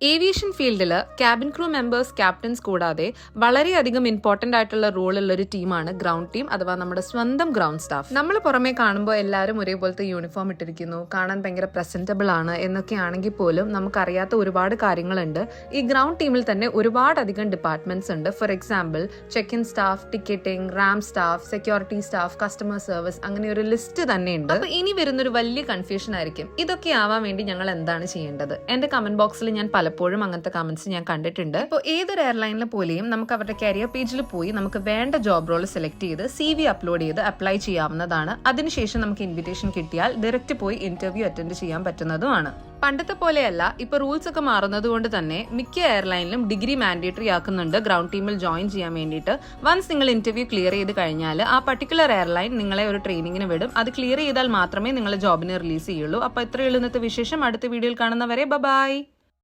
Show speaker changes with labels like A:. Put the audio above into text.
A: Aviation ഫീൽഡിൽ cabin crew members captains കൂടാതെ വളരെയധികം ഇമ്പോർട്ടന്റ് ആയിട്ടുള്ള റോൾ ഉള്ള ഒരു ടീമാണ് ഗ്രൗണ്ട് ടീം അഥവാ നമ്മുടെ സ്വന്തം ഗ്രൗണ്ട് സ്റ്റാഫ്. നമ്മൾ പുറമെ കാണുമ്പോൾ എല്ലാവരും ഒരേപോലത്തെ യൂണിഫോം ഇട്ടിരിക്കുന്നു, കാണാൻ ഭയങ്കര പ്രസന്റബിൾ ആണ് എന്നൊക്കെ ആണെങ്കിൽ പോലും നമുക്കറിയാത്ത ഒരുപാട് കാര്യങ്ങളുണ്ട്. ഈ ഗ്രൗണ്ട് ടീമിൽ തന്നെ ഒരുപാടധികം ഡിപ്പാർട്ട്മെന്റ്സ് ഉണ്ട്. For example check in staff, ticketing, Ram staff, security staff, customer service, അങ്ങനെ ഒരു ലിസ്റ്റ് തന്നെ ഉണ്ട്. അപ്പൊ ഇനി വരുന്നൊരു വലിയ കൺഫ്യൂഷൻ ആയിരിക്കും, ഇതൊക്കെ ആവാൻ വേണ്ടി ഞങ്ങൾ എന്താണ് ചെയ്യേണ്ടത്? എന്റെ കമന്റ് ബോക്സിൽ ഞാൻ പലപ്പോഴും അങ്ങനത്തെ കമന്റ്സ് ഞാൻ കണ്ടിട്ടുണ്ട്. അപ്പോൾ ഏതൊരു എയർലൈനിൽ പോലെയും നമുക്ക് അവരുടെ കരിയർ പേജിൽ പോയി നമുക്ക് വേണ്ട ജോബ് റോൾ സെലക്ട് ചെയ്ത് CV അപ്ലോഡ് ചെയ്ത് അപ്ലൈ ചെയ്യാവുന്നതാണ്. അതിനുശേഷം നമുക്ക് ഇൻവിറ്റേഷൻ കിട്ടിയാൽ ഡയറക്റ്റ് പോയി ഇന്റർവ്യൂ അറ്റൻഡ് ചെയ്യാൻ പറ്റുന്നതുമാണ്. പണ്ടത്തെ പോലെയല്ല, ഇപ്പൊ റൂൾസ് ഒക്കെ മാറുന്നത് കൊണ്ട് തന്നെ മിക്ക എയർലൈനിലും ഡിഗ്രി മാൻഡേറ്ററി ആക്കുന്നുണ്ട് ഗ്രൗണ്ട് ടീമിൽ ജോയിൻ ചെയ്യാൻ വേണ്ടിയിട്ട്. വൺസ് നിങ്ങൾ ഇന്റർവ്യൂ ക്ലിയർ ചെയ്ത് കഴിഞ്ഞാൽ ആ പർട്ടിക്കുലർ എയർലൈൻ നിങ്ങളെ ഒരു ട്രെയിനിങ്ങിന് വിടും. അത് ക്ലിയർ ചെയ്താൽ മാത്രമേ നിങ്ങളെ ജോബിനെ റിലീസ് ചെയ്യുള്ളൂ. അപ്പൊ ഇത്രയുള്ള ഇന്നത്തെ വിശേഷം. അടുത്ത വീഡിയോയിൽ കാണുന്നവരെ ബൈ.